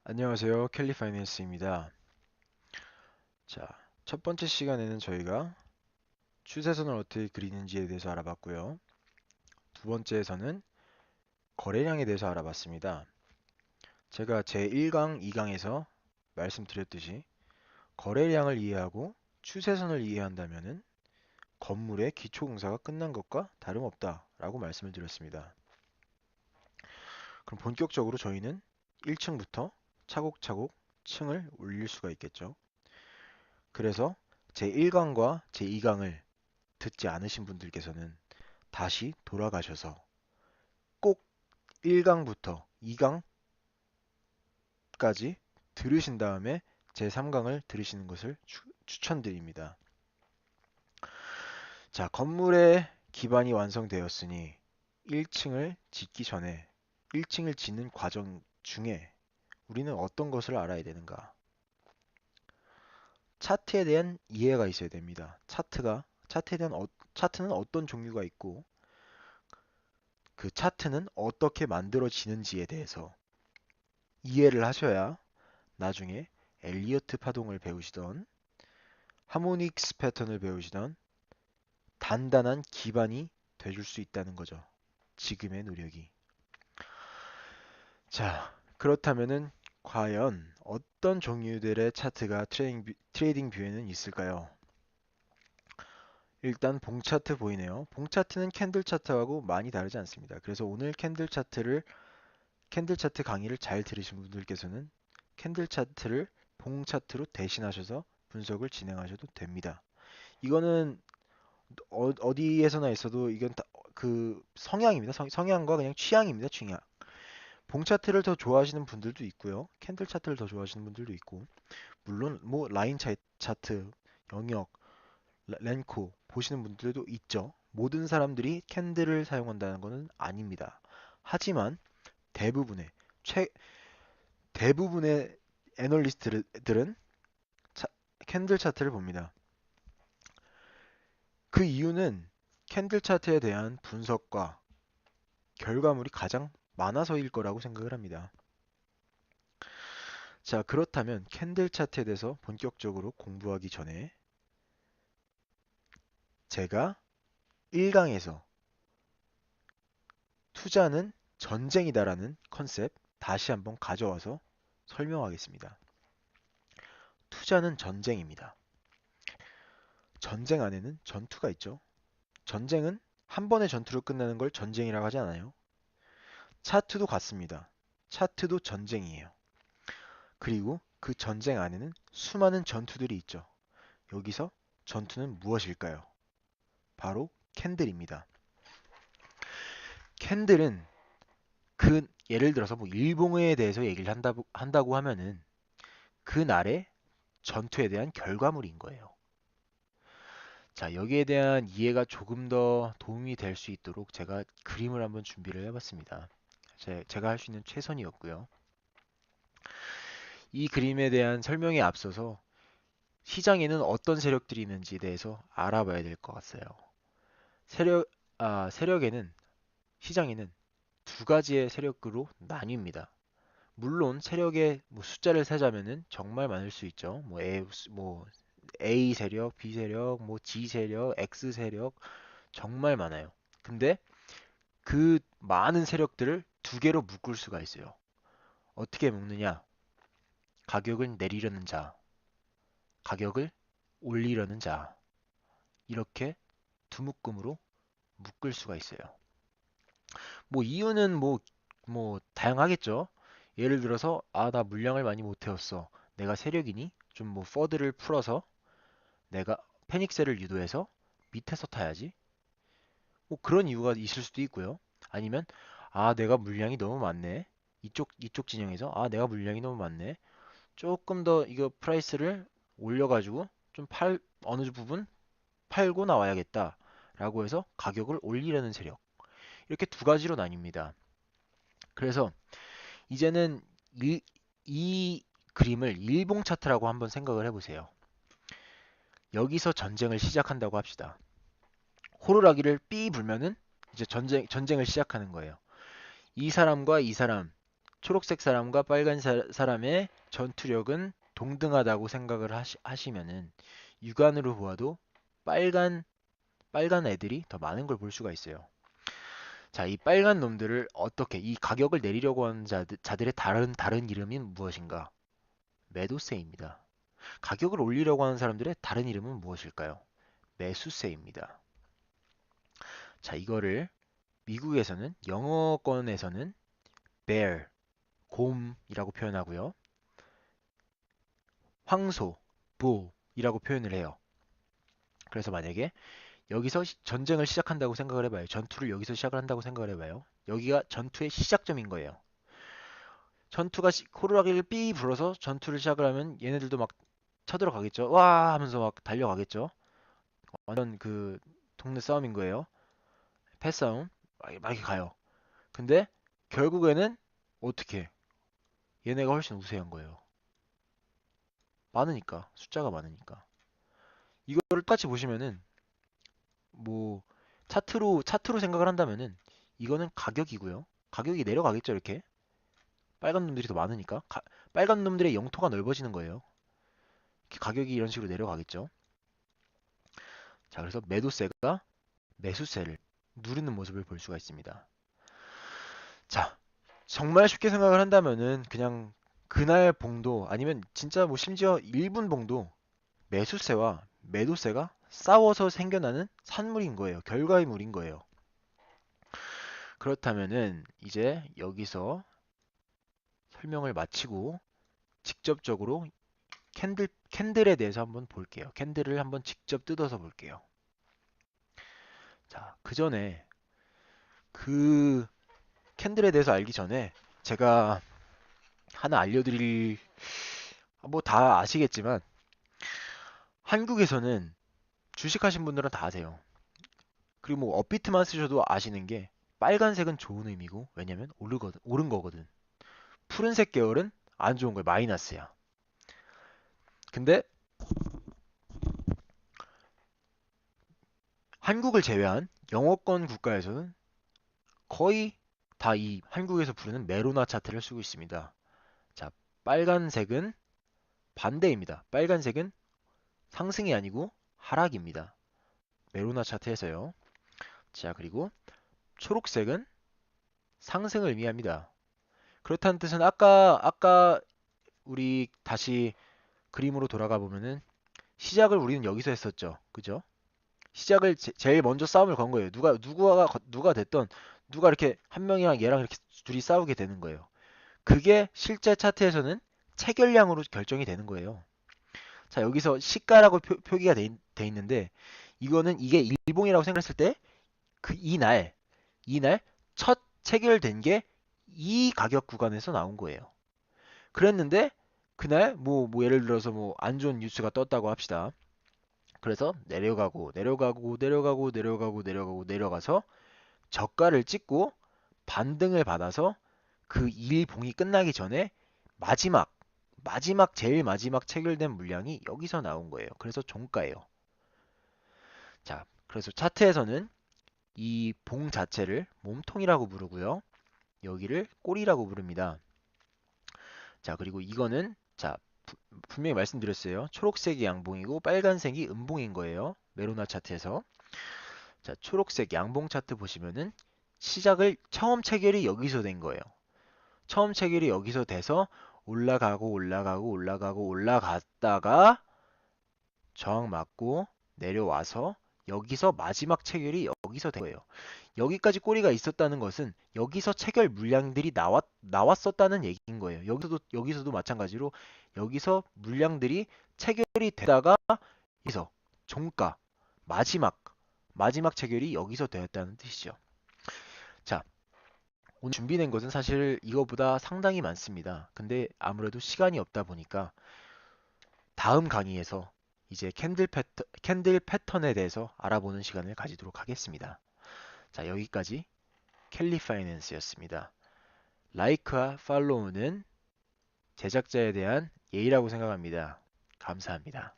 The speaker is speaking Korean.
안녕하세요. 켈리 파이낸스입니다. 자, 첫 번째 시간에는 저희가 추세선을 어떻게 그리는지에 대해서 알아봤고요. 두 번째에서는 거래량에 대해서 알아봤습니다. 제가 제1강, 2강에서 말씀드렸듯이 거래량을 이해하고 추세선을 이해한다면은 건물의 기초공사가 끝난 것과 다름없다라고 말씀을 드렸습니다. 그럼 본격적으로 저희는 1층부터 차곡차곡 층을 올릴 수가 있겠죠. 그래서 제1강과 제2강을 듣지 않으신 분들께서는 다시 돌아가셔서 꼭 1강부터 2강까지 들으신 다음에 제3강을 들으시는 것을 추천드립니다. 자, 건물의 기반이 완성되었으니 1층을 짓기 전에 1층을 짓는 과정 중에 우리는 어떤 것을 알아야 되는가? 차트에 대한 이해가 있어야 됩니다. 차트는 어떤 종류가 있고 그 차트는 어떻게 만들어지는지에 대해서 이해를 하셔야 나중에 엘리어트 파동을 배우시던 하모닉스 패턴을 배우시던 단단한 기반이 되줄 수 있다는 거죠. 지금의 노력이. 자, 그렇다면은 과연 어떤 종류들의 차트가 트레이딩 뷰에는 있을까요? 일단 봉 차트 보이네요. 봉 차트는 캔들 차트하고 많이 다르지 않습니다. 그래서 오늘 캔들 차트 강의를 잘 들으신 분들께서는 캔들 차트를 봉 차트로 대신하셔서 분석을 진행하셔도 됩니다. 이거는 어디에서나 있어도 이건 그 성향입니다. 성향과 그냥 취향입니다. 취향. 봉 차트를 더 좋아하시는 분들도 있고요. 캔들 차트를 더 좋아하시는 분들도 있고, 물론 뭐 라인 차트, 영역, 렌코 보시는 분들도 있죠. 모든 사람들이 캔들을 사용한다는 것은 아닙니다. 하지만 대부분의 최 대부분의 애널리스트들은 차- 캔들 차트를 봅니다. 그 이유는 캔들 차트에 대한 분석과 결과물이 가장 많아서일 거라고 생각을 합니다. 자, 그렇다면 캔들 차트에 대해서 본격적으로 공부하기 전에 제가 1강에서 투자는 전쟁이다라는 컨셉 다시 한번 가져와서 설명하겠습니다. 투자는 전쟁입니다. 전쟁 안에는 전투가 있죠. 전쟁은 한 번의 전투로 끝나는 걸 전쟁이라고 하지 않아요. 차트도 같습니다. 차트도 전쟁이에요. 그리고 그 전쟁 안에는 수많은 전투들이 있죠. 여기서 전투는 무엇일까요? 바로 캔들입니다. 캔들은 예를 들어서 뭐 일봉에 대해서 얘기를 한다고 하면은 그 날의 전투에 대한 결과물인 거예요. 자, 여기에 대한 이해가 조금 더 도움이 될 수 있도록 제가 그림을 한번 준비를 해봤습니다. 제가 할 수 있는 최선이었고요. 이 그림에 대한 설명에 앞서서 시장에는 어떤 세력들이 있는지에 대해서 알아봐야 될 것 같아요. 세력, 세력에는, 시장에는 두 가지의 세력으로 나뉩니다. 물론 세력의 뭐 숫자를 세자면은 정말 많을 수 있죠. 뭐 A 세력, B 세력, 뭐 G 세력, X 세력 정말 많아요. 근데 그 많은 세력들을 두 개로 묶을 수가 있어요. 어떻게 묶느냐? 가격을 내리려는 자, 가격을 올리려는 자. 이렇게 두 묶음으로 묶을 수가 있어요. 뭐 이유는 뭐 다양하겠죠. 예를 들어서 나 물량을 많이 못 태웠어. 내가 세력이니 좀 뭐 퍼드를 풀어서 내가 페닉셀을 유도해서 밑에서 타야지. 뭐 그런 이유가 있을 수도 있고요. 아니면 내가 물량이 너무 많네. 이쪽 진영에서 내가 물량이 너무 많네. 조금 더 이거 프라이스를 올려가지고 어느 부분 팔고 나와야겠다라고 해서 가격을 올리려는 세력. 이렇게 두 가지로 나뉩니다. 그래서 이제는 이 그림을 일봉 차트라고 한번 생각을 해보세요. 여기서 전쟁을 시작한다고 합시다. 호루라기를 삐 불면은 이제 전쟁을 시작하는 거예요. 이 사람과 이 사람 초록색 사람과 빨간 사람의 전투력은 동등하다고 생각을 하시면은 육안으로 보아도 빨간 애들이 더 많은 걸 볼 수가 있어요. 자, 이 빨간 놈들을 어떻게 이 가격을 내리려고 하는 자들의 다른 이름이 무엇인가? 매도세입니다. 가격을 올리려고 하는 사람들의 다른 이름은 무엇일까요? 매수세입니다. 자, 이거를 미국에서는 영어권에서는 bear, 곰이라고 표현하고요. 황소, bull이라고 표현을 해요. 그래서 만약에 여기서 전쟁을 시작한다고 생각을 해봐요. 전투를 여기서 시작을 한다고 생각을 해봐요. 여기가 전투의 시작점인 거예요. 전투가 호루라기를 삐 불어서 전투를 시작을 하면 얘네들도 막 쳐들어가겠죠. 와 하면서 막 달려가겠죠. 완전 그 동네 싸움인 거예요. 패싸움 막 이렇게 가요. 근데 결국에는 어떻게 얘네가 훨씬 우세한 거예요. 많으니까 숫자가 많으니까. 이거를 똑같이 보시면은 뭐 차트로 생각을 한다면은 이거는 가격이고요. 가격이 내려가겠죠 이렇게. 빨간 놈들이 더 많으니까 빨간 놈들의 영토가 넓어지는 거예요. 가격이 이런 식으로 내려가겠죠. 자, 그래서 매도세가 매수세를 누르는 모습을 볼 수가 있습니다. 자, 정말 쉽게 생각을 한다면은 그냥 그날 봉도 아니면 진짜 뭐 심지어 1분 봉도 매수세와 매도세가 싸워서 생겨나는 산물인 거예요. 결과물인 거예요. 그렇다면은 이제 여기서 설명을 마치고 직접적으로 캔들에 대해서 한번 볼게요. 캔들을 한번 직접 뜯어서 볼게요. 자, 그 전에 그 캔들에 대해서 알기 전에 제가 하나 알려드릴 뭐 다 아시겠지만 한국에서는 주식하신 분들은 다 아세요. 그리고 뭐 업비트만 쓰셔도 아시는 게 빨간색은 좋은 의미고 왜냐면 오른 거거든. 푸른색 계열은 안 좋은 거예요. 마이너스야. 근데 한국을 제외한 영어권 국가에서는 거의 다 이 한국에서 부르는 메로나 차트를 쓰고 있습니다. 자, 빨간색은 반대입니다. 빨간색은 상승이 아니고 하락입니다. 메로나 차트에서요. 자, 그리고 초록색은 상승을 의미합니다. 그렇다는 뜻은 아까 우리 다시 그림으로 돌아가 보면은 시작을 우리는 여기서 했었죠. 그죠? 시작을 제일 먼저 싸움을 건 거예요. 누가 됐던 누가 이렇게 한 명이랑 얘랑 이렇게 둘이 싸우게 되는 거예요. 그게 실제 차트에서는 체결량으로 결정이 되는 거예요. 자, 여기서 시가라고 표기가 돼 있는데 이거는 이게 일봉이라고 생각했을 때 그 이날 첫 체결된 게 이 가격 구간에서 나온 거예요. 그랬는데 그날 뭐 예를 들어서 뭐 안 좋은 뉴스가 떴다고 합시다. 그래서 내려가서 저가를 찍고 반등을 받아서 그 일봉이 끝나기 전에 제일 마지막 체결된 물량이 여기서 나온 거예요. 그래서 종가예요. 자, 그래서 차트에서는 이 봉 자체를 몸통이라고 부르고요. 여기를 꼬리라고 부릅니다. 자, 그리고 이거는 자, 분명히 말씀드렸어요. 초록색이 양봉이고 빨간색이 음봉인 거예요. 메로나 차트에서. 자, 초록색 양봉 차트 보시면은 시작을 처음 체결이 여기서 된 거예요. 처음 체결이 여기서 돼서 올라갔다가 저항 맞고 내려와서 여기서 마지막 체결이 여기서 된 거예요. 여기까지 꼬리가 있었다는 것은 여기서 체결 물량들이 나왔었다는 얘기인 거예요. 여기서도 마찬가지로 여기서 물량들이 체결이 되다가 여기서 종가 마지막 체결이 여기서 되었다는 뜻이죠. 자, 오늘 준비된 것은 사실 이거보다 상당히 많습니다. 근데 아무래도 시간이 없다 보니까 다음 강의에서 이제 캔들 패턴에 대해서 알아보는 시간을 가지도록 하겠습니다. 자, 여기까지 켈리 파이낸스였습니다. 라이크와 팔로우는 제작자에 대한 예의라고 생각합니다. 감사합니다.